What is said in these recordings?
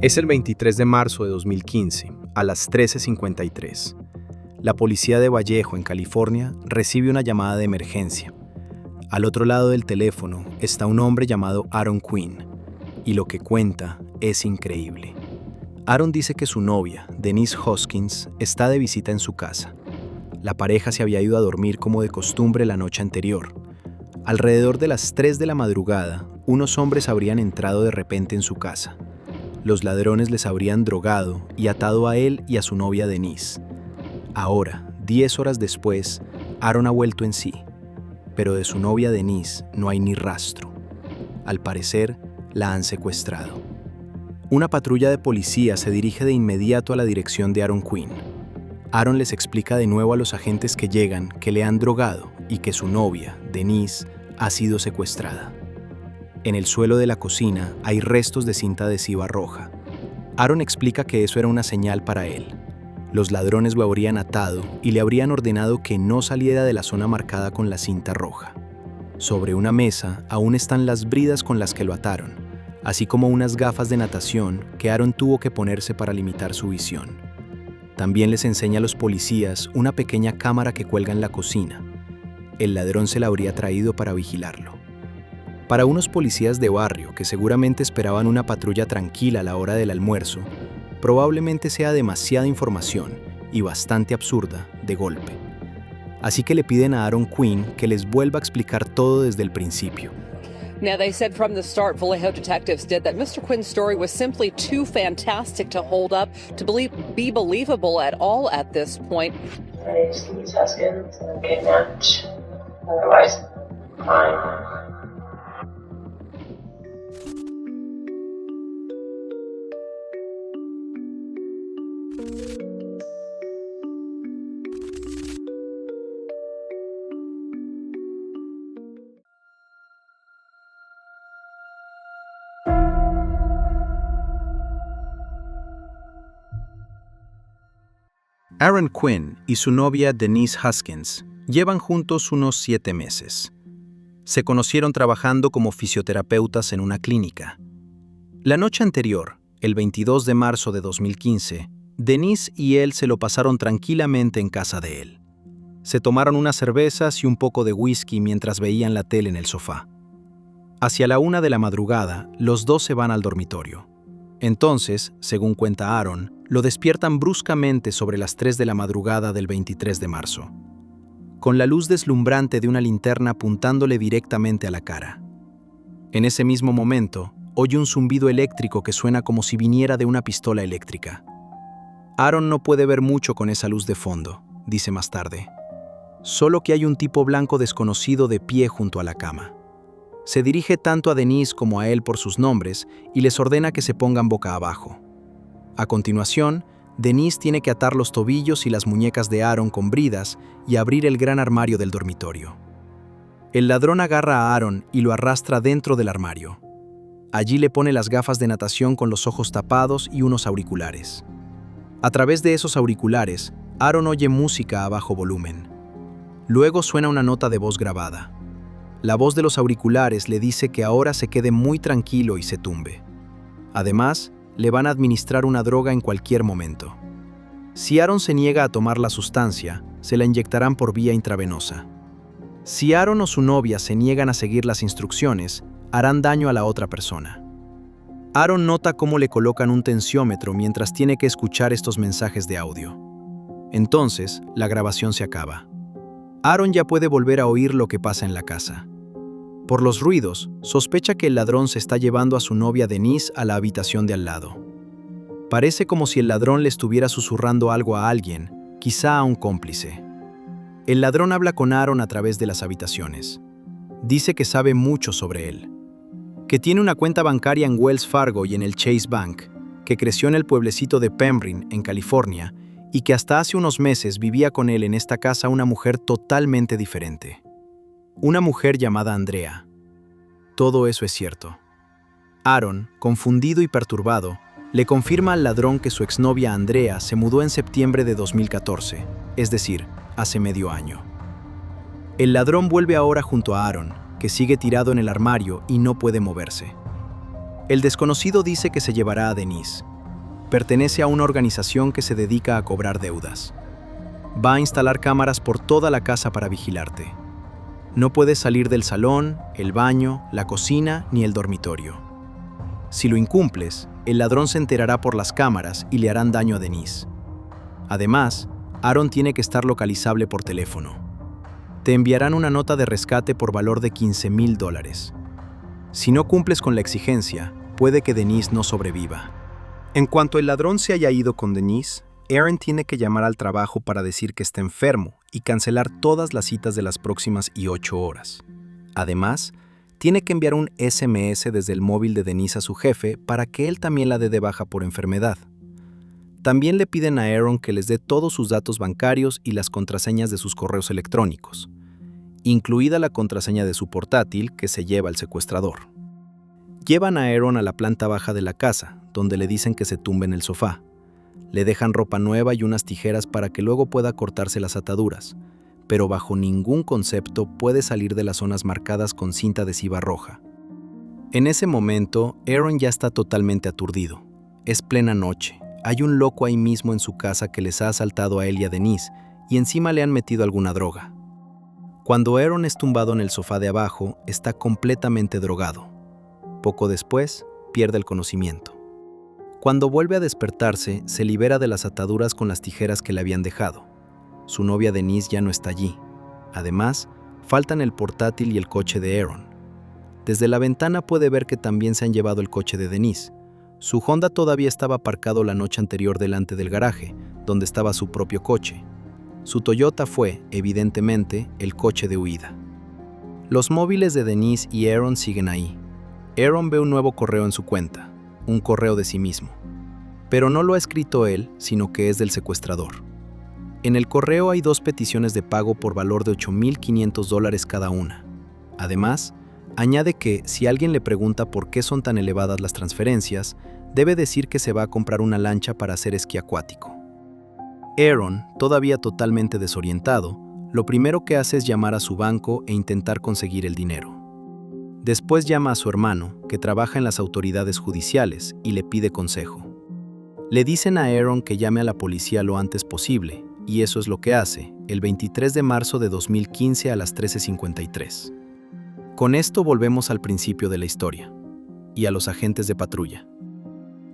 Es el 23 de marzo de 2015, a las 13:53. La policía de Vallejo, en California, recibe una llamada de emergencia. Al otro lado del teléfono está un hombre llamado Aaron Quinn, y lo que cuenta es increíble. Aaron dice que su novia, Denise Hoskins, está de visita en su casa. La pareja se había ido a dormir como de costumbre la noche anterior. Alrededor de las 3 de la madrugada, unos hombres habrían entrado de repente en su casa. Los ladrones les habrían drogado y atado a él y a su novia Denise. Ahora, 10 horas después, Aaron ha vuelto en sí, pero de su novia Denise no hay ni rastro. Al parecer, la han secuestrado. Una patrulla de policía se dirige de inmediato a la dirección de Aaron Quinn. Aaron les explica de nuevo a los agentes que llegan que le han drogado y que su novia, Denise, ha sido secuestrada. En el suelo de la cocina hay restos de cinta adhesiva roja. Aaron explica que eso era una señal para él. Los ladrones lo habrían atado y le habrían ordenado que no saliera de la zona marcada con la cinta roja. Sobre una mesa aún están las bridas con las que lo ataron, así como unas gafas de natación que Aaron tuvo que ponerse para limitar su visión. También les enseña a los policías una pequeña cámara que cuelga en la cocina. El ladrón se la habría traído para vigilarlo. Para unos policías de barrio que seguramente esperaban una patrulla tranquila a la hora del almuerzo, probablemente sea demasiada información y bastante absurda de golpe. Así que le piden a Aaron Quinn que les vuelva a explicar todo desde el principio. Now, they said from the start, Vallejo detectives did, that Mr. Quinn's story was simply too fantastic to hold up, to be believable at all at this point. My name is Denise Hoskins, and I'm kidnapped. Otherwise, crime. Aaron Quinn y su novia Denise Hoskins llevan juntos unos 7 meses. Se conocieron trabajando como fisioterapeutas en una clínica. La noche anterior, el 22 de marzo de 2015, Denise y él se lo pasaron tranquilamente en casa de él. Se tomaron unas cervezas y un poco de whisky mientras veían la tele en el sofá. Hacia la 1 de la madrugada, los dos se van al dormitorio. Entonces, según cuenta Aaron, lo despiertan bruscamente sobre las 3 de la madrugada del 23 de marzo, con la luz deslumbrante de una linterna apuntándole directamente a la cara. En ese mismo momento, oye un zumbido eléctrico que suena como si viniera de una pistola eléctrica. Aaron no puede ver mucho con esa luz de fondo, dice más tarde. Solo que hay un tipo blanco desconocido de pie junto a la cama. Se dirige tanto a Denise como a él por sus nombres y les ordena que se pongan boca abajo. A continuación, Denise tiene que atar los tobillos y las muñecas de Aaron con bridas y abrir el gran armario del dormitorio. El ladrón agarra a Aaron y lo arrastra dentro del armario. Allí le pone las gafas de natación con los ojos tapados y unos auriculares. A través de esos auriculares, Aaron oye música a bajo volumen. Luego suena una nota de voz grabada. La voz de los auriculares le dice que ahora se quede muy tranquilo y se tumbe. Además, le van a administrar una droga en cualquier momento. Si Aaron se niega a tomar la sustancia, se la inyectarán por vía intravenosa. Si Aaron o su novia se niegan a seguir las instrucciones, harán daño a la otra persona. Aaron nota cómo le colocan un tensiómetro mientras tiene que escuchar estos mensajes de audio. Entonces, la grabación se acaba. Aaron ya puede volver a oír lo que pasa en la casa. Por los ruidos, sospecha que el ladrón se está llevando a su novia Denise a la habitación de al lado. Parece como si el ladrón le estuviera susurrando algo a alguien, quizá a un cómplice. El ladrón habla con Aaron a través de las habitaciones. Dice que sabe mucho sobre él, que tiene una cuenta bancaria en Wells Fargo y en el Chase Bank, que creció en el pueblecito de Pembine, en California, y que hasta hace unos meses vivía con él en esta casa una mujer totalmente diferente. Una mujer llamada Andrea. Todo eso es cierto. Aaron, confundido y perturbado, le confirma al ladrón que su exnovia Andrea se mudó en septiembre de 2014, es decir, hace medio año. El ladrón vuelve ahora junto a Aaron, que sigue tirado en el armario y no puede moverse. El desconocido dice que se llevará a Denise, Pertenece a una organización que se dedica a cobrar deudas. Va a instalar cámaras por toda la casa para vigilarte. No puedes salir del salón, el baño, la cocina ni el dormitorio. Si lo incumples, el ladrón se enterará por las cámaras y le harán daño a Denise. Además, Aaron tiene que estar localizable por teléfono. Te enviarán una nota de rescate por valor de $15,000. Si no cumples con la exigencia, puede que Denise no sobreviva. En cuanto el ladrón se haya ido con Denise, Aaron tiene que llamar al trabajo para decir que está enfermo y cancelar todas las citas de las próximas 8 horas. Además, tiene que enviar un SMS desde el móvil de Denise a su jefe para que él también la dé de baja por enfermedad. También le piden a Aaron que les dé todos sus datos bancarios y las contraseñas de sus correos electrónicos, incluida la contraseña de su portátil que se lleva el secuestrador. Llevan a Aaron a la planta baja de la casa, donde le dicen que se tumbe en el sofá. Le dejan ropa nueva y unas tijeras para que luego pueda cortarse las ataduras, pero bajo ningún concepto puede salir de las zonas marcadas con cinta adhesiva roja. En ese momento, Aaron ya está totalmente aturdido. Es plena noche. Hay un loco ahí mismo en su casa que les ha asaltado a él y a Denise, y encima le han metido alguna droga. Cuando Aaron es tumbado en el sofá de abajo, está completamente drogado. Poco después, pierde el conocimiento. Cuando vuelve a despertarse, se libera de las ataduras con las tijeras que le habían dejado. Su novia Denise ya no está allí. Además, faltan el portátil y el coche de Aaron. Desde la ventana puede ver que también se han llevado el coche de Denise. Su Honda todavía estaba aparcado la noche anterior delante del garaje, donde estaba su propio coche. Su Toyota fue, evidentemente, el coche de huida. Los móviles de Denise y Aaron siguen ahí. Aaron ve un nuevo correo en su cuenta, un correo de sí mismo. Pero no lo ha escrito él, sino que es del secuestrador. En el correo hay 2 peticiones de pago por valor de $8,500 cada una. Además, añade que, si alguien le pregunta por qué son tan elevadas las transferencias, debe decir que se va a comprar una lancha para hacer esquí acuático. Aaron, todavía totalmente desorientado, lo primero que hace es llamar a su banco e intentar conseguir el dinero. Después llama a su hermano, que trabaja en las autoridades judiciales, y le pide consejo. Le dicen a Aaron que llame a la policía lo antes posible, y eso es lo que hace, el 23 de marzo de 2015 a las 13:53. Con esto volvemos al principio de la historia, y a los agentes de patrulla.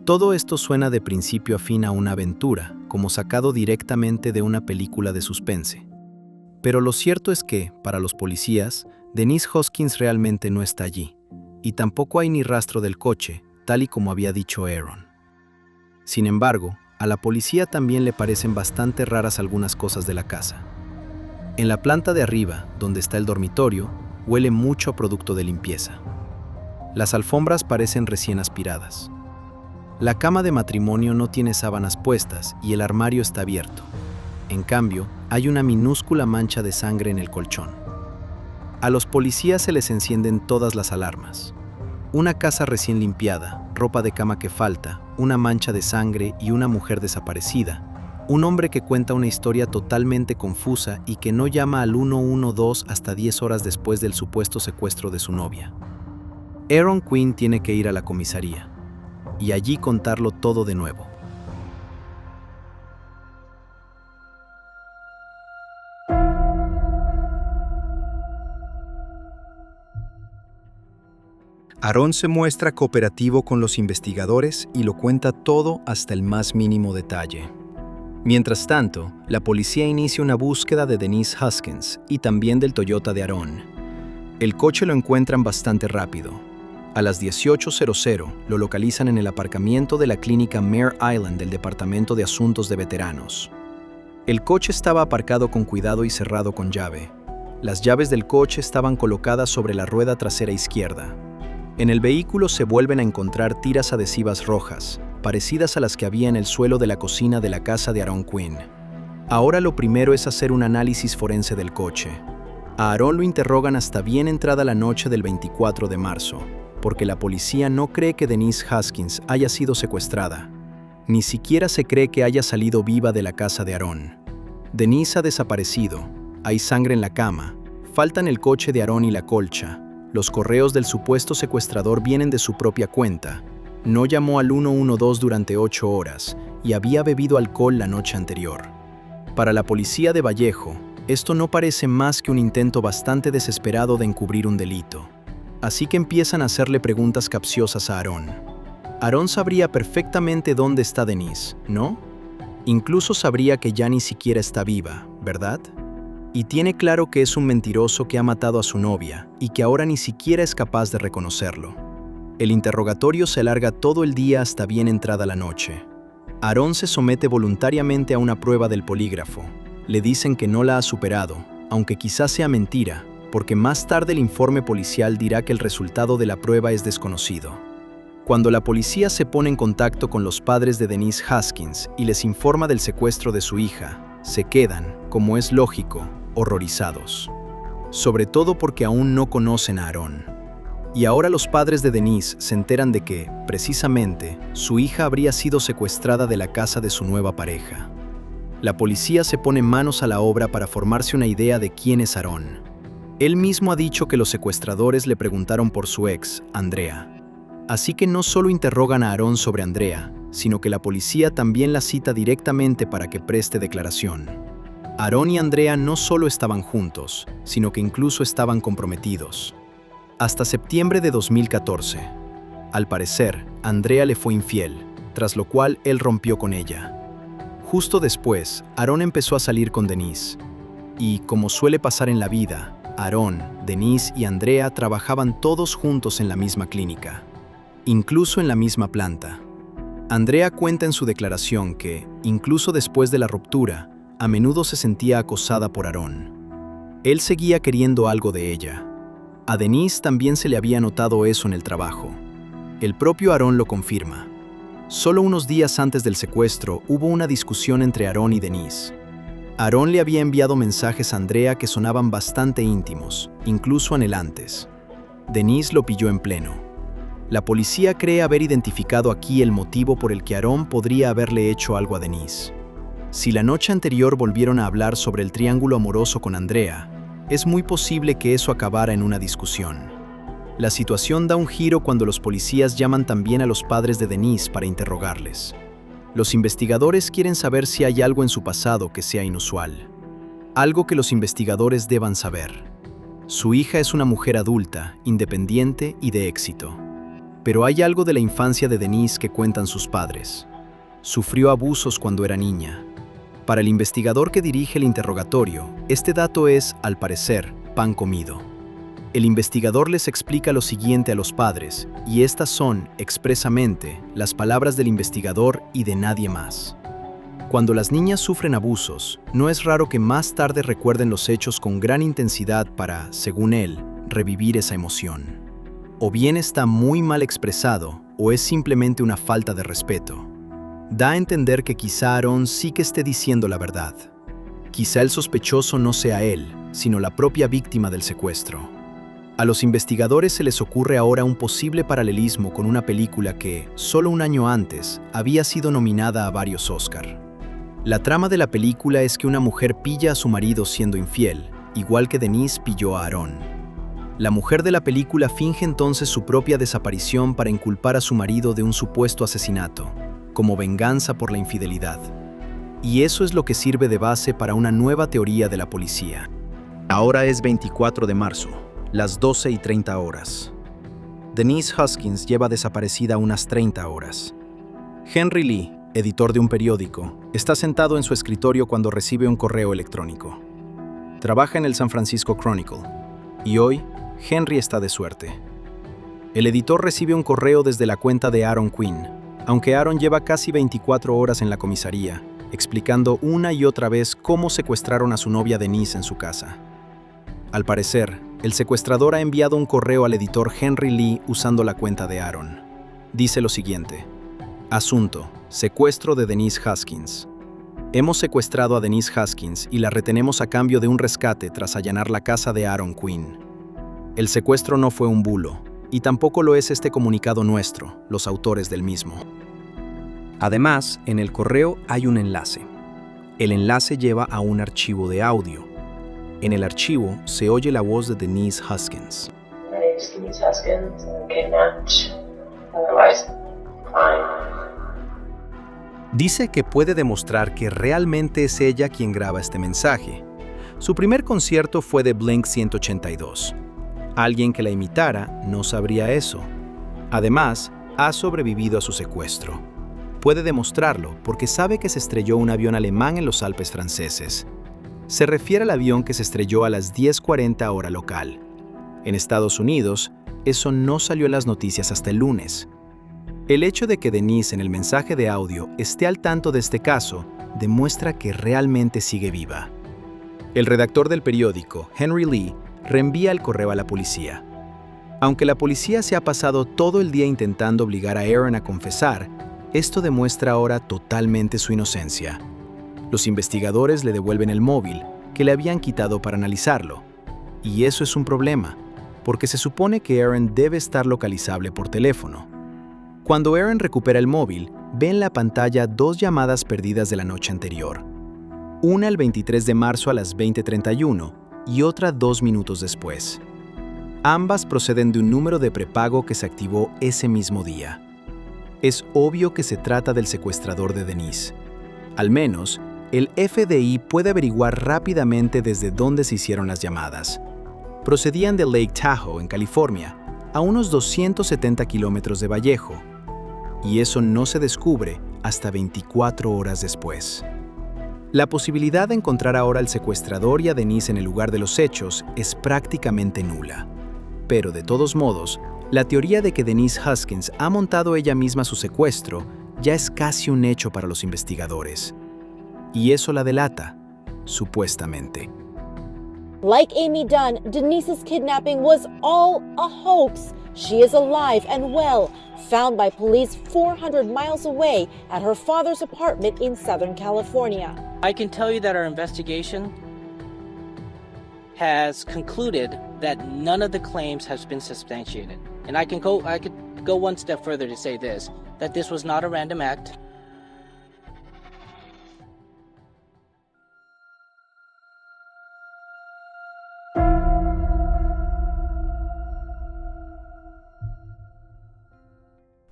Todo esto suena de principio a fin a una aventura, como sacado directamente de una película de suspense. Pero lo cierto es que, para los policías, Denise Hoskins realmente no está allí, y tampoco hay ni rastro del coche, tal y como había dicho Aaron. Sin embargo, a la policía también le parecen bastante raras algunas cosas de la casa. En la planta de arriba, donde está el dormitorio, huele mucho a producto de limpieza. Las alfombras parecen recién aspiradas. La cama de matrimonio no tiene sábanas puestas y el armario está abierto. En cambio, hay una minúscula mancha de sangre en el colchón. A los policías se les encienden todas las alarmas. Una casa recién limpiada, ropa de cama que falta, una mancha de sangre y una mujer desaparecida. Un hombre que cuenta una historia totalmente confusa y que no llama al 112 hasta 10 horas después del supuesto secuestro de su novia. Aaron Quinn tiene que ir a la comisaría y allí contarlo todo de nuevo. Aaron se muestra cooperativo con los investigadores y lo cuenta todo hasta el más mínimo detalle. Mientras tanto, la policía inicia una búsqueda de Denise Hoskins y también del Toyota de Aaron. El coche lo encuentran bastante rápido. A las 18:00 lo localizan en el aparcamiento de la clínica Mare Island del Departamento de Asuntos de Veteranos. El coche estaba aparcado con cuidado y cerrado con llave. Las llaves del coche estaban colocadas sobre la rueda trasera izquierda. En el vehículo se vuelven a encontrar tiras adhesivas rojas, parecidas a las que había en el suelo de la cocina de la casa de Aaron Quinn. Ahora lo primero es hacer un análisis forense del coche. A Aaron lo interrogan hasta bien entrada la noche del 24 de marzo, porque la policía no cree que Denise Hoskins haya sido secuestrada. Ni siquiera se cree que haya salido viva de la casa de Aaron. Denise ha desaparecido, hay sangre en la cama, faltan el coche de Aaron y la colcha. Los correos del supuesto secuestrador vienen de su propia cuenta, No llamó al 112 durante 8 horas y había bebido alcohol la noche anterior. Para la policía de Vallejo, esto no parece más que un intento bastante desesperado de encubrir un delito. Así que empiezan a hacerle preguntas capciosas a Aaron. Aaron sabría perfectamente dónde está Denise, ¿no? Incluso sabría que ya ni siquiera está viva, ¿verdad? Y tiene claro que es un mentiroso que ha matado a su novia y que ahora ni siquiera es capaz de reconocerlo. El interrogatorio se alarga todo el día hasta bien entrada la noche. Aaron se somete voluntariamente a una prueba del polígrafo. Le dicen que no la ha superado, aunque quizás sea mentira, porque más tarde el informe policial dirá que el resultado de la prueba es desconocido. Cuando la policía se pone en contacto con los padres de Denise Haskins y les informa del secuestro de su hija, se quedan, como es lógico, horrorizados. Sobre todo porque aún no conocen a Aaron. Y ahora los padres de Denise se enteran de que, precisamente, su hija habría sido secuestrada de la casa de su nueva pareja. La policía se pone manos a la obra para formarse una idea de quién es Aaron. Él mismo ha dicho que los secuestradores le preguntaron por su ex, Andrea. Así que no solo interrogan a Aaron sobre Andrea, sino que la policía también la cita directamente para que preste declaración. Aaron y Andrea no solo estaban juntos, sino que incluso estaban comprometidos. Hasta septiembre de 2014. Al parecer, Andrea le fue infiel, tras lo cual él rompió con ella. Justo después, Aaron empezó a salir con Denise. Y, como suele pasar en la vida, Aaron, Denise y Andrea trabajaban todos juntos en la misma clínica, incluso en la misma planta. Andrea cuenta en su declaración que, incluso después de la ruptura, a menudo se sentía acosada por Aaron. Él seguía queriendo algo de ella. A Denise también se le había notado eso en el trabajo. El propio Aaron lo confirma. Solo unos días antes del secuestro hubo una discusión entre Aaron y Denise. Aaron le había enviado mensajes a Andrea que sonaban bastante íntimos, incluso anhelantes. Denise lo pilló en pleno. La policía cree haber identificado aquí el motivo por el que Aaron podría haberle hecho algo a Denise. Si la noche anterior volvieron a hablar sobre el triángulo amoroso con Andrea, es muy posible que eso acabara en una discusión. La situación da un giro cuando los policías llaman también a los padres de Denise para interrogarles. Los investigadores quieren saber si hay algo en su pasado que sea inusual. Algo que los investigadores deban saber. Su hija es una mujer adulta, independiente y de éxito. Pero hay algo de la infancia de Denise que cuentan sus padres. Sufrió abusos cuando era niña. Para el investigador que dirige el interrogatorio, este dato es, al parecer, pan comido. El investigador les explica lo siguiente a los padres, y estas son, expresamente, las palabras del investigador y de nadie más. Cuando las niñas sufren abusos, no es raro que más tarde recuerden los hechos con gran intensidad para, según él, revivir esa emoción. O bien está muy mal expresado, o es simplemente una falta de respeto. Da a entender que quizá Aaron sí que esté diciendo la verdad. Quizá el sospechoso no sea él, sino la propia víctima del secuestro. A los investigadores se les ocurre ahora un posible paralelismo con una película que, solo un año antes, había sido nominada a varios Oscar. La trama de la película es que una mujer pilla a su marido siendo infiel, igual que Denise pilló a Aaron. La mujer de la película finge entonces su propia desaparición para inculpar a su marido de un supuesto asesinato, como venganza por la infidelidad. Y eso es lo que sirve de base para una nueva teoría de la policía. Ahora es 24 de marzo, las 12:30 horas. Denise Haskins lleva desaparecida unas 30 horas. Henry Lee, editor de un periódico, está sentado en su escritorio cuando recibe un correo electrónico. Trabaja en el San Francisco Chronicle, y hoy, Henry está de suerte. El editor recibe un correo desde la cuenta de Aaron Quinn, aunque Aaron lleva casi 24 horas en la comisaría, explicando una y otra vez cómo secuestraron a su novia Denise en su casa. Al parecer, el secuestrador ha enviado un correo al editor Henry Lee usando la cuenta de Aaron. Dice lo siguiente: Asunto: secuestro de Denise Haskins. Hemos secuestrado a Denise Haskins y la retenemos a cambio de un rescate tras allanar la casa de Aaron Quinn. El secuestro no fue un bulo, y tampoco lo es este comunicado nuestro, los autores del mismo. Además, en el correo hay un enlace. El enlace lleva a un archivo de audio. En el archivo se oye la voz de Denise Haskins. My name is Denise Haskins. I'm kidnapped. Otherwise fine. Dice que puede demostrar que realmente es ella quien graba este mensaje. Su primer concierto fue de Blink 182. Alguien que la imitara no sabría eso. Además, ha sobrevivido a su secuestro. Puede demostrarlo porque sabe que se estrelló un avión alemán en los Alpes franceses. Se refiere al avión que se estrelló a las 10:40 hora local. En Estados Unidos, eso no salió en las noticias hasta el lunes. El hecho de que Denise en el mensaje de audio esté al tanto de este caso demuestra que realmente sigue viva. El redactor del periódico, Henry Lee, reenvía el correo a la policía. Aunque la policía se ha pasado todo el día intentando obligar a Aaron a confesar, esto demuestra ahora totalmente su inocencia. Los investigadores le devuelven el móvil que le habían quitado para analizarlo. Y eso es un problema, porque se supone que Aaron debe estar localizable por teléfono. Cuando Aaron recupera el móvil, ve en la pantalla 2 llamadas perdidas de la noche anterior. Una el 23 de marzo a las 20:31 y otra 2 minutos después. Ambas proceden de un número de prepago que se activó ese mismo día. Es obvio que se trata del secuestrador de Denise. Al menos, el FBI puede averiguar rápidamente desde dónde se hicieron las llamadas. Procedían de Lake Tahoe, en California, a unos 270 kilómetros de Vallejo. Y eso no se descubre hasta 24 horas después. La posibilidad de encontrar ahora al secuestrador y a Denise en el lugar de los hechos es prácticamente nula. Pero de todos modos, la teoría de que Denise Haskins ha montado ella misma su secuestro ya es casi un hecho para los investigadores. Y eso la delata, supuestamente. Like Amy Dunn, Denise's kidnapping was all a hoax. She is alive and well, found by police 400 miles away at her father's apartment in Southern California. I can tell you that our investigation has concluded that none of the claims has been substantiated. And I could go one step further to say this, that this was not a random act.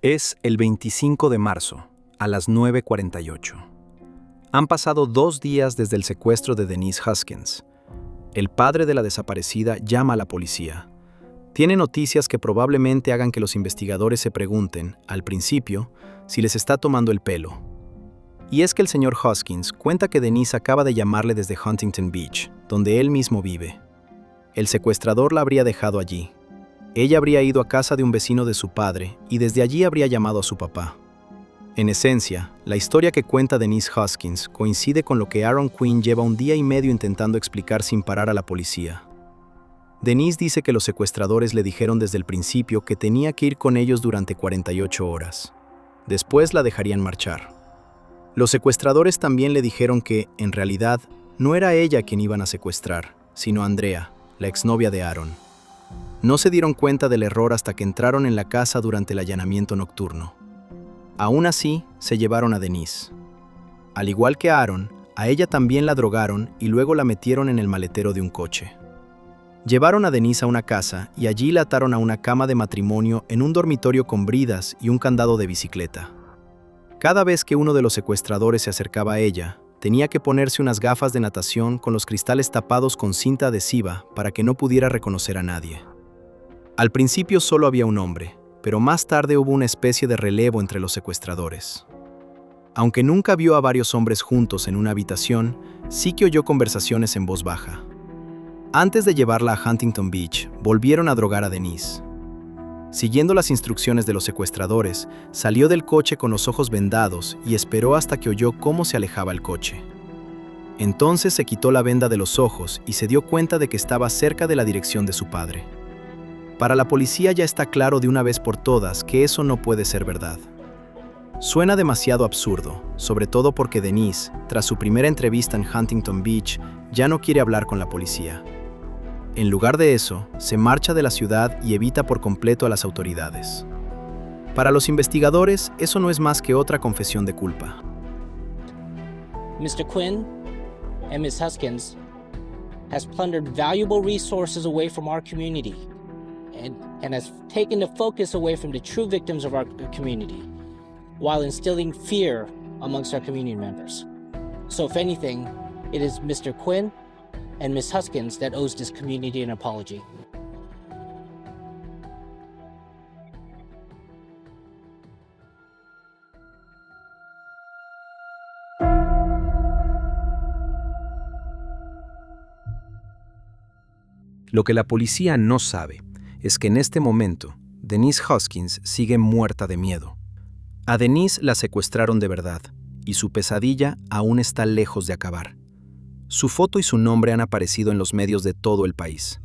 Es el 25 de marzo, a las 9:48. Han pasado 2 días desde el secuestro de Denise Haskins. El padre de la desaparecida llama a la policía. Tiene noticias que probablemente hagan que los investigadores se pregunten, al principio, si les está tomando el pelo. Y es que el señor Haskins cuenta que Denise acaba de llamarle desde Huntington Beach, donde él mismo vive. El secuestrador la habría dejado allí. Ella habría ido a casa de un vecino de su padre y desde allí habría llamado a su papá. En esencia, la historia que cuenta Denise Haskins coincide con lo que Aaron Quinn lleva 1 día y medio intentando explicar sin parar a la policía. Denise dice que los secuestradores le dijeron desde el principio que tenía que ir con ellos durante 48 horas. Después la dejarían marchar. Los secuestradores también le dijeron que, en realidad, no era ella quien iban a secuestrar, sino Andrea, la exnovia de Aaron. No se dieron cuenta del error hasta que entraron en la casa durante el allanamiento nocturno. Aún así, se llevaron a Denise. Al igual que Aaron, a ella también la drogaron y luego la metieron en el maletero de un coche. Llevaron a Denise a una casa y allí la ataron a una cama de matrimonio en un dormitorio con bridas y un candado de bicicleta. Cada vez que uno de los secuestradores se acercaba a ella, tenía que ponerse unas gafas de natación con los cristales tapados con cinta adhesiva para que no pudiera reconocer a nadie. Al principio solo había un hombre, pero más tarde hubo una especie de relevo entre los secuestradores. Aunque nunca vio a varios hombres juntos en una habitación, sí que oyó conversaciones en voz baja. Antes de llevarla a Huntington Beach, volvieron a drogar a Denise. Siguiendo las instrucciones de los secuestradores, salió del coche con los ojos vendados y esperó hasta que oyó cómo se alejaba el coche. Entonces se quitó la venda de los ojos y se dio cuenta de que estaba cerca de la dirección de su padre. Para la policía ya está claro de una vez por todas que eso no puede ser verdad. Suena demasiado absurdo, sobre todo porque Denise, tras su primera entrevista en Huntington Beach, ya no quiere hablar con la policía. En lugar de eso, se marcha de la ciudad y evita por completo a las autoridades. Para los investigadores, eso no es más que otra confesión de culpa. Mr. Quinn and Ms. Haskins has plundered valuable resources away from our community and has taken the focus away from the true victims of our community. while instilling fear amongst our community members. So if anything, it is Mr. Quinn and Ms. Huskins that owes this community an apology. Lo que la policía no sabe es que en este momento, Denise Hoskins sigue muerta de miedo. A Denise la secuestraron de verdad, y su pesadilla aún está lejos de acabar. Su foto y su nombre han aparecido en los medios de todo el país.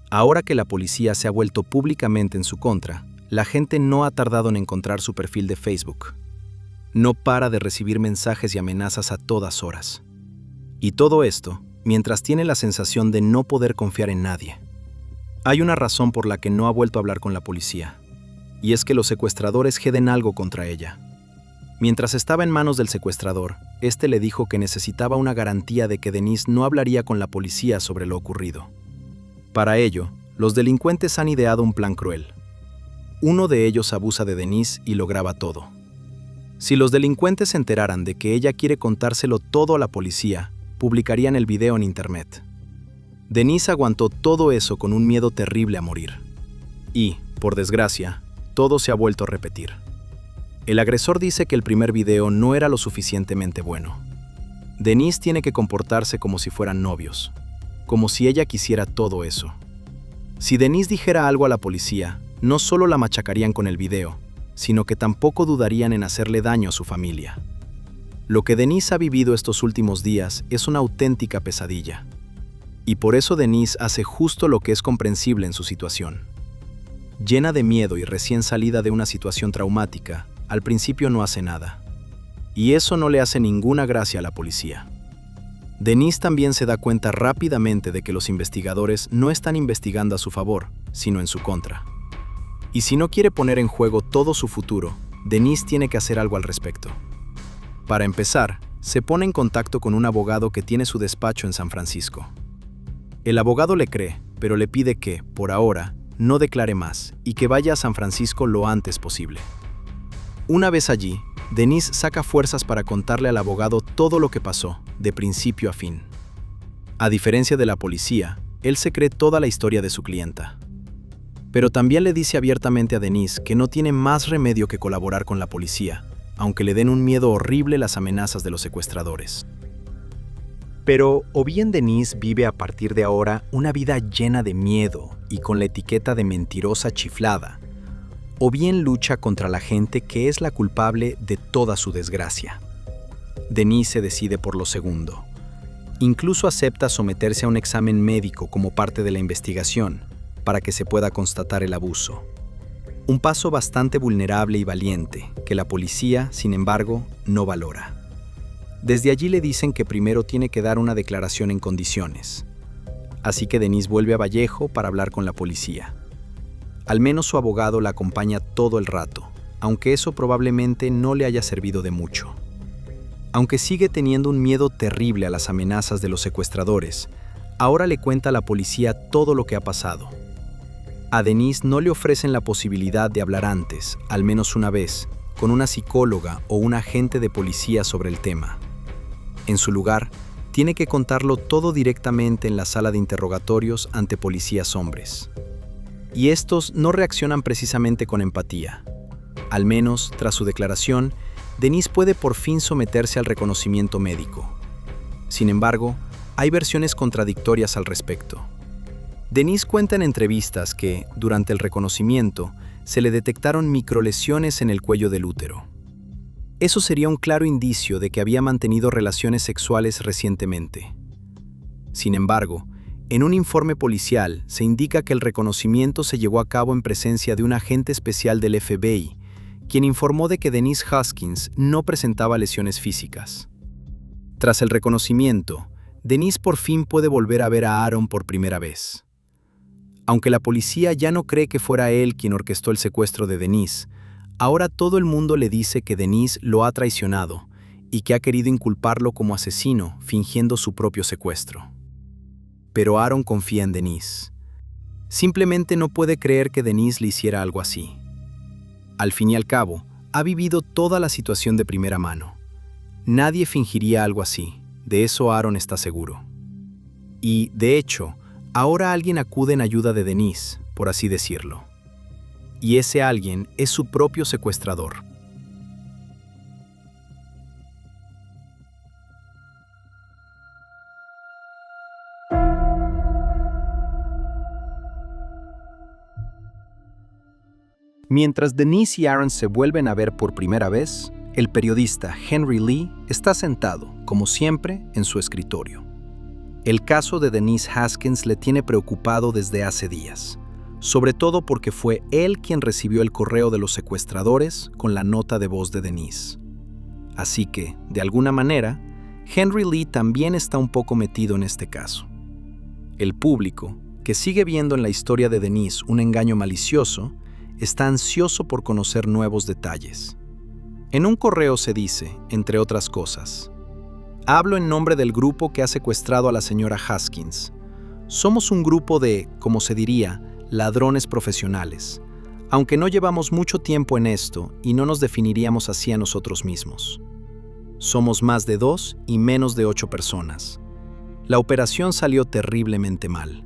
Ahora que la policía se ha vuelto públicamente en su contra, la gente no ha tardado en encontrar su perfil de Facebook. No para de recibir mensajes y amenazas a todas horas. Y todo esto mientras tiene la sensación de no poder confiar en nadie. Hay una razón por la que no ha vuelto a hablar con la policía, y es que los secuestradores heden algo contra ella. Mientras estaba en manos del secuestrador, este le dijo que necesitaba una garantía de que Denise no hablaría con la policía sobre lo ocurrido. Para ello, los delincuentes han ideado un plan cruel. Uno de ellos abusa de Denise y lo graba todo. Si los delincuentes se enteraran de que ella quiere contárselo todo a la policía, publicarían el video en internet. Denise aguantó todo eso con un miedo terrible a morir. Y, por desgracia, todo se ha vuelto a repetir. El agresor dice que el primer video no era lo suficientemente bueno. Denise tiene que comportarse como si fueran novios, como si ella quisiera todo eso. Si Denise dijera algo a la policía, no solo la machacarían con el video, sino que tampoco dudarían en hacerle daño a su familia. Lo que Denise ha vivido estos últimos días es una auténtica pesadilla. Y por eso Denise hace justo lo que es comprensible en su situación. Llena de miedo y recién salida de una situación traumática, al principio no hace nada. Y eso no le hace ninguna gracia a la policía. Denise también se da cuenta rápidamente de que los investigadores no están investigando a su favor, sino en su contra. Y si no quiere poner en juego todo su futuro, Denise tiene que hacer algo al respecto. Para empezar, se pone en contacto con un abogado que tiene su despacho en San Francisco. El abogado le cree, pero le pide que, por ahora, no declare más y que vaya a San Francisco lo antes posible. Una vez allí, Denise saca fuerzas para contarle al abogado todo lo que pasó, de principio a fin. A diferencia de la policía, él se cree toda la historia de su clienta. Pero también le dice abiertamente a Denise que no tiene más remedio que colaborar con la policía, aunque le den un miedo horrible las amenazas de los secuestradores. Pero o bien Denise vive a partir de ahora una vida llena de miedo y con la etiqueta de mentirosa chiflada, o bien lucha contra la gente que es la culpable de toda su desgracia. Denise se decide por lo segundo. Incluso acepta someterse a un examen médico como parte de la investigación para que se pueda constatar el abuso. Un paso bastante vulnerable y valiente que la policía, sin embargo, no valora. Desde allí le dicen que primero tiene que dar una declaración en condiciones. Así que Denise vuelve a Vallejo para hablar con la policía. Al menos su abogado la acompaña todo el rato, aunque eso probablemente no le haya servido de mucho. Aunque sigue teniendo un miedo terrible a las amenazas de los secuestradores, ahora le cuenta a la policía todo lo que ha pasado. A Denise no le ofrecen la posibilidad de hablar antes, al menos una vez, con una psicóloga o un agente de policía sobre el tema. En su lugar, tiene que contarlo todo directamente en la sala de interrogatorios ante policías hombres. Y estos no reaccionan precisamente con empatía. Al menos, tras su declaración, Denise puede por fin someterse al reconocimiento médico. Sin embargo, hay versiones contradictorias al respecto. Denise cuenta en entrevistas que, durante el reconocimiento, se le detectaron microlesiones en el cuello del útero. Eso sería un claro indicio de que había mantenido relaciones sexuales recientemente. Sin embargo, en un informe policial se indica que el reconocimiento se llevó a cabo en presencia de un agente especial del FBI, quien informó de que Denise Hoskins no presentaba lesiones físicas. Tras el reconocimiento, Denise por fin puede volver a ver a Aaron por primera vez. Aunque la policía ya no cree que fuera él quien orquestó el secuestro de Denise, ahora todo el mundo le dice que Denise lo ha traicionado y que ha querido inculparlo como asesino, fingiendo su propio secuestro. Pero Aaron confía en Denise. Simplemente no puede creer que Denise le hiciera algo así. Al fin y al cabo, ha vivido toda la situación de primera mano. Nadie fingiría algo así, de eso Aaron está seguro. Y, de hecho, ahora alguien acude en ayuda de Denise, por así decirlo. Y ese alguien es su propio secuestrador. Mientras Denise y Aaron se vuelven a ver por primera vez, el periodista Henry Lee está sentado, como siempre, en su escritorio. El caso de Denise Haskins le tiene preocupado desde hace días, sobre todo porque fue él quien recibió el correo de los secuestradores con la nota de voz de Denise. Así que, de alguna manera, Henry Lee también está un poco metido en este caso. El público, que sigue viendo en la historia de Denise un engaño malicioso, está ansioso por conocer nuevos detalles. En un correo se dice, entre otras cosas: hablo en nombre del grupo que ha secuestrado a la señora Haskins. Somos un grupo de, como se diría, ladrones profesionales, aunque no llevamos mucho tiempo en esto y no nos definiríamos así a nosotros mismos. Somos más de 2 y menos de 8 personas. La operación salió terriblemente mal.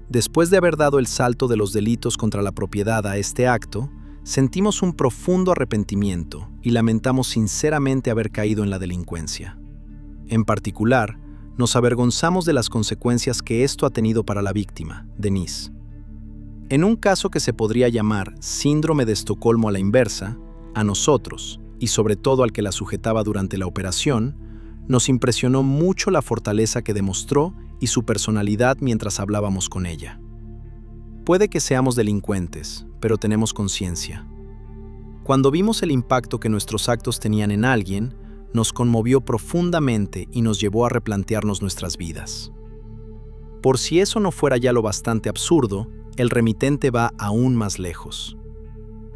Después de haber dado el salto de los delitos contra la propiedad a este acto, sentimos un profundo arrepentimiento y lamentamos sinceramente haber caído en la delincuencia. En particular, nos avergonzamos de las consecuencias que esto ha tenido para la víctima, Denise. En un caso que se podría llamar síndrome de Estocolmo a la inversa, a nosotros, y sobre todo al que la sujetaba durante la operación, nos impresionó mucho la fortaleza que demostró y su personalidad mientras hablábamos con ella. Puede que seamos delincuentes, pero tenemos conciencia. Cuando vimos el impacto que nuestros actos tenían en alguien, nos conmovió profundamente y nos llevó a replantearnos nuestras vidas. Por si eso no fuera ya lo bastante absurdo, el remitente va aún más lejos.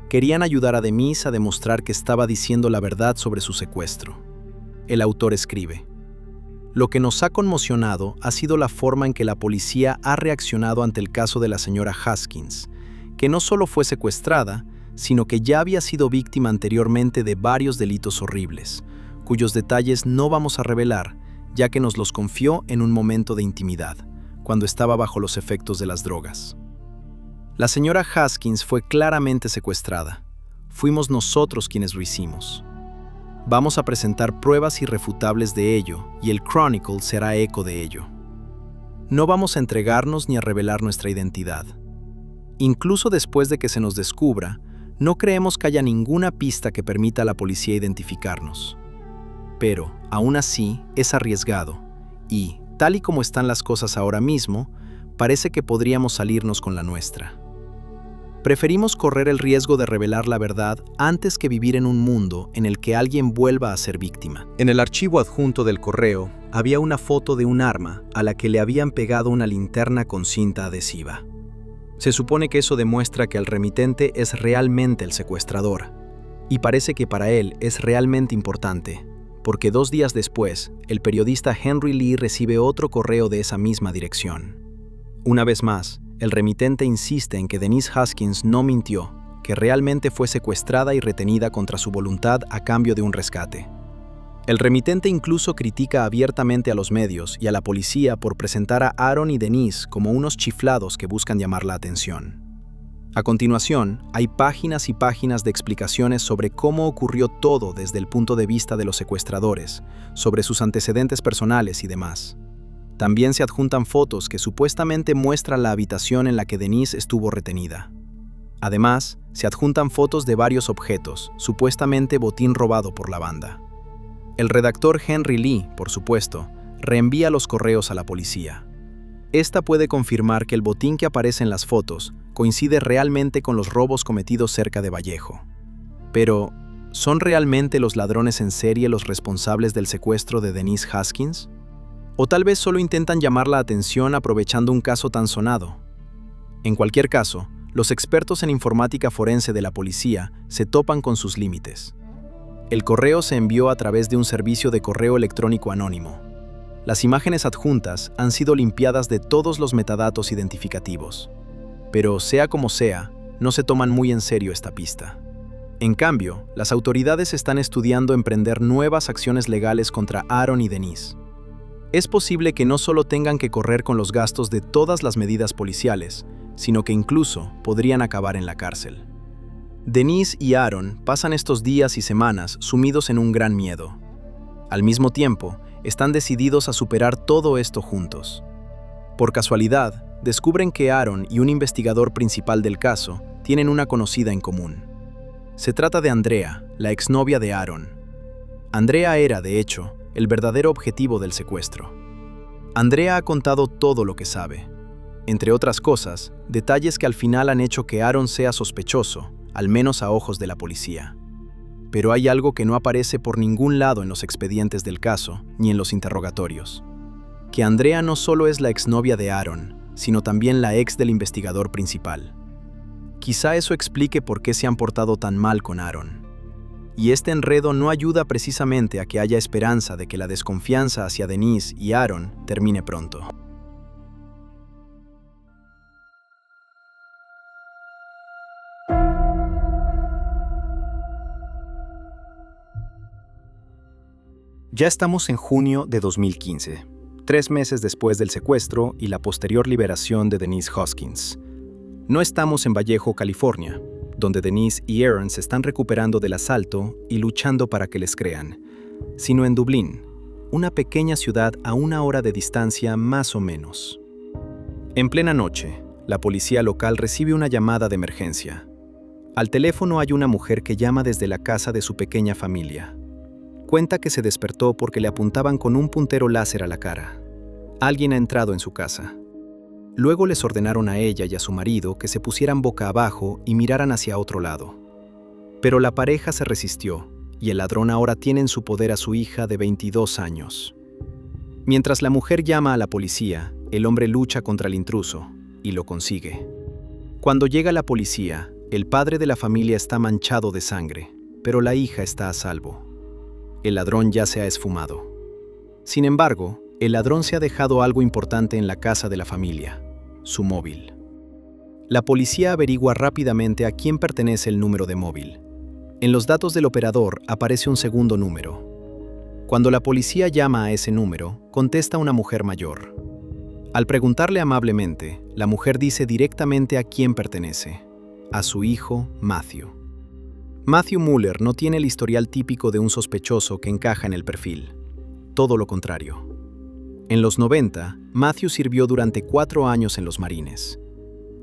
Querían ayudar a Denise a demostrar que estaba diciendo la verdad sobre su secuestro. El autor escribe: lo que nos ha conmocionado ha sido la forma en que la policía ha reaccionado ante el caso de la señora Haskins, que no solo fue secuestrada, sino que ya había sido víctima anteriormente de varios delitos horribles, cuyos detalles no vamos a revelar, ya que nos los confió en un momento de intimidad, cuando estaba bajo los efectos de las drogas. La señora Haskins fue claramente secuestrada. Fuimos nosotros quienes lo hicimos. Vamos a presentar pruebas irrefutables de ello, y el Chronicle será eco de ello. No vamos a entregarnos ni a revelar nuestra identidad. Incluso después de que se nos descubra, no creemos que haya ninguna pista que permita a la policía identificarnos. Pero, aún así, es arriesgado, y, tal y como están las cosas ahora mismo, parece que podríamos salirnos con la nuestra. Preferimos correr el riesgo de revelar la verdad antes que vivir en un mundo en el que alguien vuelva a ser víctima. En el archivo adjunto del correo había una foto de un arma a la que le habían pegado una linterna con cinta adhesiva. Se supone que eso demuestra que el remitente es realmente el secuestrador, y parece que para él es realmente importante, porque 2 días después, el periodista Henry Lee recibe otro correo de esa misma dirección. Una vez más, el remitente insiste en que Denise Haskins no mintió, que realmente fue secuestrada y retenida contra su voluntad a cambio de un rescate. El remitente incluso critica abiertamente a los medios y a la policía por presentar a Aaron y Denise como unos chiflados que buscan llamar la atención. A continuación, hay páginas y páginas de explicaciones sobre cómo ocurrió todo desde el punto de vista de los secuestradores, sobre sus antecedentes personales y demás. También se adjuntan fotos que supuestamente muestran la habitación en la que Denise estuvo retenida. Además, se adjuntan fotos de varios objetos, supuestamente botín robado por la banda. El redactor Henry Lee, por supuesto, reenvía los correos a la policía. Esta puede confirmar que el botín que aparece en las fotos coincide realmente con los robos cometidos cerca de Vallejo. Pero, ¿son realmente los ladrones en serie los responsables del secuestro de Denise Haskins? O tal vez solo intentan llamar la atención aprovechando un caso tan sonado. En cualquier caso, los expertos en informática forense de la policía se topan con sus límites. El correo se envió a través de un servicio de correo electrónico anónimo. Las imágenes adjuntas han sido limpiadas de todos los metadatos identificativos. Pero sea como sea, no se toman muy en serio esta pista. En cambio, las autoridades están estudiando emprender nuevas acciones legales contra Aaron y Denise. Es posible que no solo tengan que correr con los gastos de todas las medidas policiales, sino que incluso podrían acabar en la cárcel. Denise y Aaron pasan estos días y semanas sumidos en un gran miedo. Al mismo tiempo, están decididos a superar todo esto juntos. Por casualidad, descubren que Aaron y un investigador principal del caso tienen una conocida en común. Se trata de Andrea, la exnovia de Aaron. Andrea era, de hecho, el verdadero objetivo del secuestro. Andrea ha contado todo lo que sabe. Entre otras cosas, detalles que al final han hecho que Aaron sea sospechoso, al menos a ojos de la policía. Pero hay algo que no aparece por ningún lado en los expedientes del caso, ni en los interrogatorios. Que Andrea no solo es la exnovia de Aaron, sino también la ex del investigador principal. Quizá eso explique por qué se han portado tan mal con Aaron. Y este enredo no ayuda precisamente a que haya esperanza de que la desconfianza hacia Denise y Aaron termine pronto. Ya estamos en junio de 2015, 3 meses después del secuestro y la posterior liberación de Denise Hoskins. No estamos en Vallejo, California, donde Denise y Aaron se están recuperando del asalto y luchando para que les crean, sino en Dublín, una pequeña ciudad a 1 hora de distancia más o menos. En plena noche, la policía local recibe una llamada de emergencia. Al teléfono hay una mujer que llama desde la casa de su pequeña familia. Cuenta que se despertó porque le apuntaban con un puntero láser a la cara. Alguien ha entrado en su casa. Luego les ordenaron a ella y a su marido que se pusieran boca abajo y miraran hacia otro lado. Pero la pareja se resistió, y el ladrón ahora tiene en su poder a su hija de 22 años. Mientras la mujer llama a la policía, el hombre lucha contra el intruso, y lo consigue. Cuando llega la policía, el padre de la familia está manchado de sangre, pero la hija está a salvo. El ladrón ya se ha esfumado. Sin embargo, el ladrón se ha dejado algo importante en la casa de la familia: su móvil. La policía averigua rápidamente a quién pertenece el número de móvil. En los datos del operador aparece un segundo número. Cuando la policía llama a ese número, contesta una mujer mayor. Al preguntarle amablemente, la mujer dice directamente a quién pertenece: a su hijo, Matthew. Matthew Muller no tiene el historial típico de un sospechoso que encaja en el perfil. Todo lo contrario. En los 90, Matthew sirvió durante 4 años en los Marines.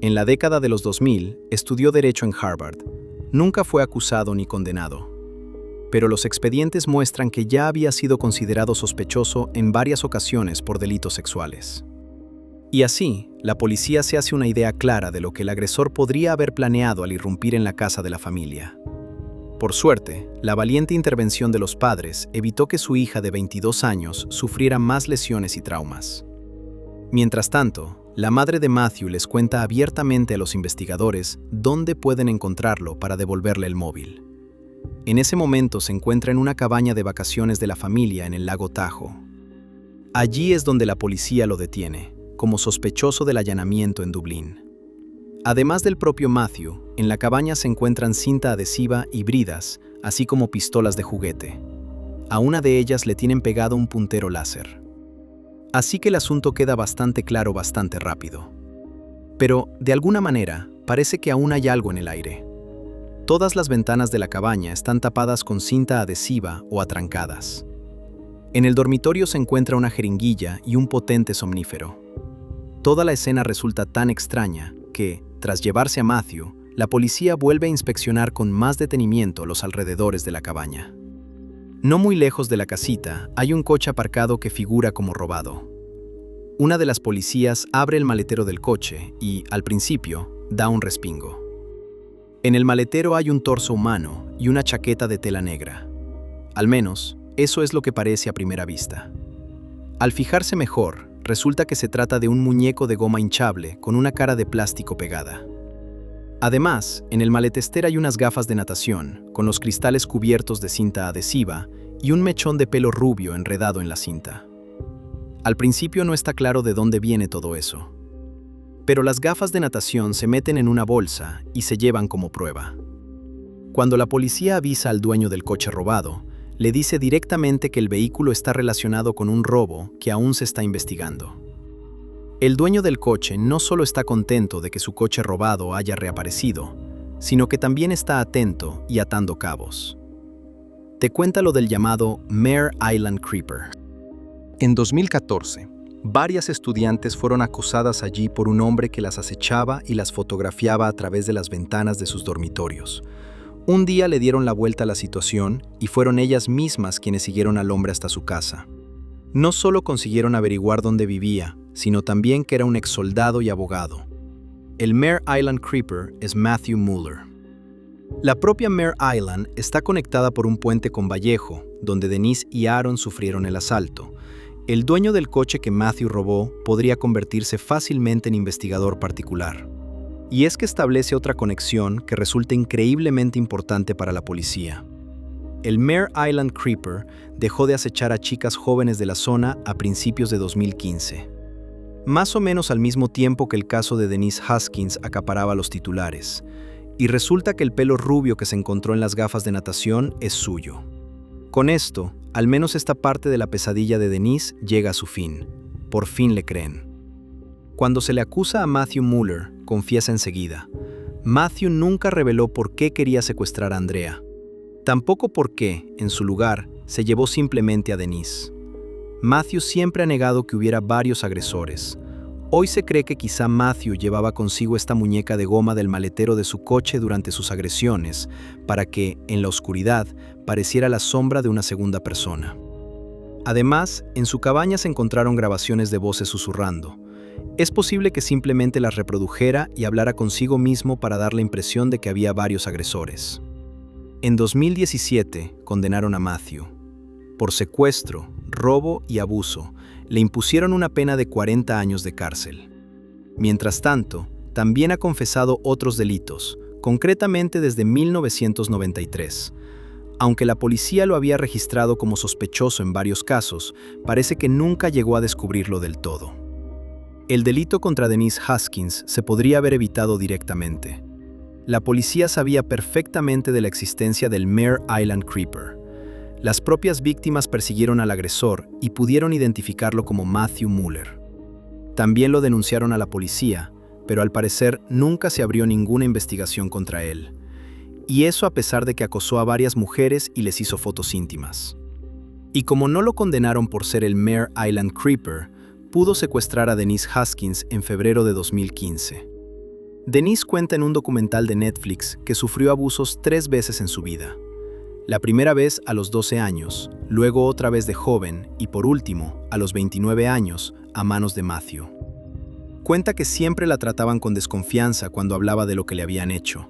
En la década de los 2000, estudió Derecho en Harvard. Nunca fue acusado ni condenado. Pero los expedientes muestran que ya había sido considerado sospechoso en varias ocasiones por delitos sexuales. Y así, la policía se hace una idea clara de lo que el agresor podría haber planeado al irrumpir en la casa de la familia. Por suerte, la valiente intervención de los padres evitó que su hija de 22 años sufriera más lesiones y traumas. Mientras tanto, la madre de Matthew les cuenta abiertamente a los investigadores dónde pueden encontrarlo para devolverle el móvil. En ese momento se encuentra en una cabaña de vacaciones de la familia en el lago Tahoe. Allí es donde la policía lo detiene, como sospechoso del allanamiento en Dublín. Además del propio Matthew, en la cabaña se encuentran cinta adhesiva y bridas, así como pistolas de juguete. A una de ellas le tienen pegado un puntero láser. Así que el asunto queda bastante claro bastante rápido. Pero, de alguna manera, parece que aún hay algo en el aire. Todas las ventanas de la cabaña están tapadas con cinta adhesiva o atrancadas. En el dormitorio se encuentra una jeringuilla y un potente somnífero. Toda la escena resulta tan extraña que, tras llevarse a Matthew, la policía vuelve a inspeccionar con más detenimiento los alrededores de la cabaña. No muy lejos de la casita hay un coche aparcado que figura como robado. Una de las policías abre el maletero del coche y, al principio, da un respingo. En el maletero hay un torso humano y una chaqueta de tela negra. Al menos, eso es lo que parece a primera vista. Al fijarse mejor, resulta que se trata de un muñeco de goma hinchable con una cara de plástico pegada. Además, en el maletester hay unas gafas de natación, con los cristales cubiertos de cinta adhesiva y un mechón de pelo rubio enredado en la cinta. Al principio no está claro de dónde viene todo eso. Pero las gafas de natación se meten en una bolsa y se llevan como prueba. Cuando la policía avisa al dueño del coche robado, le dice directamente que el vehículo está relacionado con un robo que aún se está investigando. El dueño del coche no solo está contento de que su coche robado haya reaparecido, sino que también está atento y atando cabos. Te cuenta lo del llamado Mare Island Creeper. En 2014, varias estudiantes fueron acosadas allí por un hombre que las acechaba y las fotografiaba a través de las ventanas de sus dormitorios. Un día le dieron la vuelta a la situación y fueron ellas mismas quienes siguieron al hombre hasta su casa. No solo consiguieron averiguar dónde vivía, sino también que era un exsoldado y abogado. El Mare Island Creeper es Matthew Mueller. La propia Mare Island está conectada por un puente con Vallejo, donde Denise y Aaron sufrieron el asalto. El dueño del coche que Matthew robó podría convertirse fácilmente en investigador particular. Y es que establece otra conexión que resulta increíblemente importante para la policía. El Mare Island Creeper dejó de acechar a chicas jóvenes de la zona a principios de 2015. Más o menos al mismo tiempo que el caso de Denise Haskins acaparaba los titulares. Y resulta que el pelo rubio que se encontró en las gafas de natación es suyo. Con esto, al menos esta parte de la pesadilla de Denise llega a su fin. Por fin le creen. Cuando se le acusa a Matthew Mueller, confiesa enseguida. Matthew nunca reveló por qué quería secuestrar a Andrea. Tampoco por qué, en su lugar, se llevó simplemente a Denise. Matthew siempre ha negado que hubiera varios agresores. Hoy se cree que quizá Matthew llevaba consigo esta muñeca de goma del maletero de su coche durante sus agresiones, para que, en la oscuridad, pareciera la sombra de una segunda persona. Además, en su cabaña se encontraron grabaciones de voces susurrando. Es posible que simplemente las reprodujera y hablara consigo mismo para dar la impresión de que había varios agresores. En 2017 condenaron a Matthew. Por secuestro, robo y abuso, le impusieron una pena de 40 años de cárcel. Mientras tanto, también ha confesado otros delitos, concretamente desde 1993. Aunque la policía lo había registrado como sospechoso en varios casos, parece que nunca llegó a descubrirlo del todo. El delito contra Denise Haskins se podría haber evitado directamente. La policía sabía perfectamente de la existencia del Mare Island Creeper. Las propias víctimas persiguieron al agresor y pudieron identificarlo como Matthew Mueller. También lo denunciaron a la policía, pero al parecer nunca se abrió ninguna investigación contra él. Y eso a pesar de que acosó a varias mujeres y les hizo fotos íntimas. Y como no lo condenaron por ser el Mare Island Creeper, pudo secuestrar a Denise Haskins en febrero de 2015. Denise cuenta en un documental de Netflix que sufrió abusos 3 veces en su vida. La primera vez a los 12 años, luego otra vez de joven y por último, a los 29 años, a manos de Matthew. Cuenta que siempre la trataban con desconfianza cuando hablaba de lo que le habían hecho.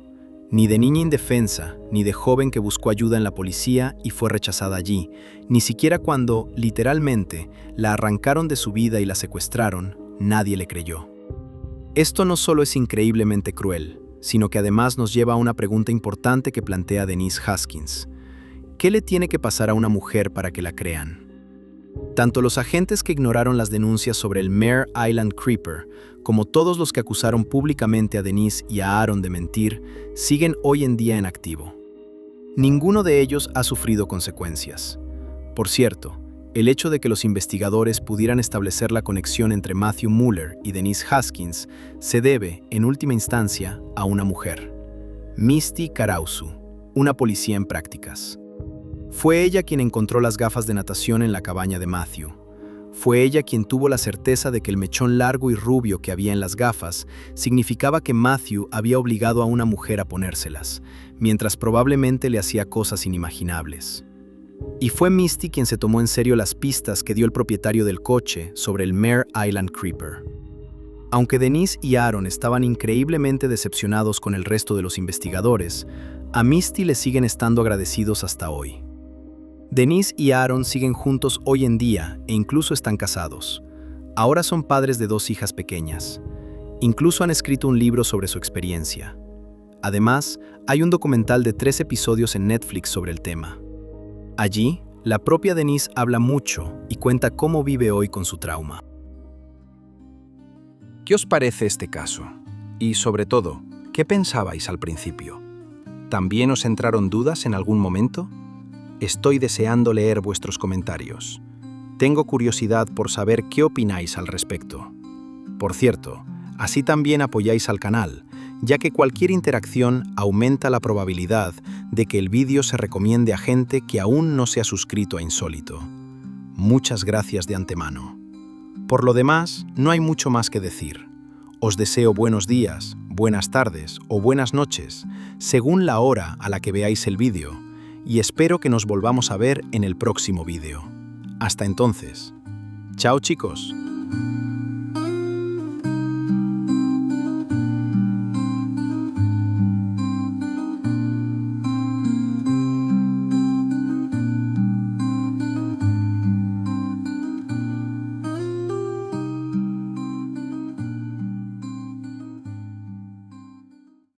Ni de niña indefensa, ni de joven que buscó ayuda en la policía y fue rechazada allí, ni siquiera cuando, literalmente, la arrancaron de su vida y la secuestraron, nadie le creyó. Esto no solo es increíblemente cruel, sino que además nos lleva a una pregunta importante que plantea Denise Haskins. ¿Qué le tiene que pasar a una mujer para que la crean? Tanto los agentes que ignoraron las denuncias sobre el Mare Island Creeper, como todos los que acusaron públicamente a Denise y a Aaron de mentir, siguen hoy en día en activo. Ninguno de ellos ha sufrido consecuencias. Por cierto, el hecho de que los investigadores pudieran establecer la conexión entre Matthew Mueller y Denise Haskins se debe, en última instancia, a una mujer, Misty Karausu, una policía en prácticas. Fue ella quien encontró las gafas de natación en la cabaña de Matthew. Fue ella quien tuvo la certeza de que el mechón largo y rubio que había en las gafas significaba que Matthew había obligado a una mujer a ponérselas, mientras probablemente le hacía cosas inimaginables. Y fue Misty quien se tomó en serio las pistas que dio el propietario del coche sobre el Mare Island Creeper. Aunque Denise y Aaron estaban increíblemente decepcionados con el resto de los investigadores, a Misty le siguen estando agradecidos hasta hoy. Denise y Aaron siguen juntos hoy en día e incluso están casados. Ahora son padres de 2 hijas pequeñas. Incluso han escrito un libro sobre su experiencia. Además, hay un documental de 3 episodios en Netflix sobre el tema. Allí, la propia Denise habla mucho y cuenta cómo vive hoy con su trauma. ¿Qué os parece este caso? Y sobre todo, ¿qué pensabais al principio? ¿También os entraron dudas en algún momento? Estoy deseando leer vuestros comentarios. Tengo curiosidad por saber qué opináis al respecto. Por cierto, así también apoyáis al canal, ya que cualquier interacción aumenta la probabilidad de que el vídeo se recomiende a gente que aún no se ha suscrito a Insólito. Muchas gracias de antemano. Por lo demás, no hay mucho más que decir. Os deseo buenos días, buenas tardes o buenas noches, según la hora a la que veáis el vídeo, y espero que nos volvamos a ver en el próximo vídeo. Hasta entonces. Chao, chicos.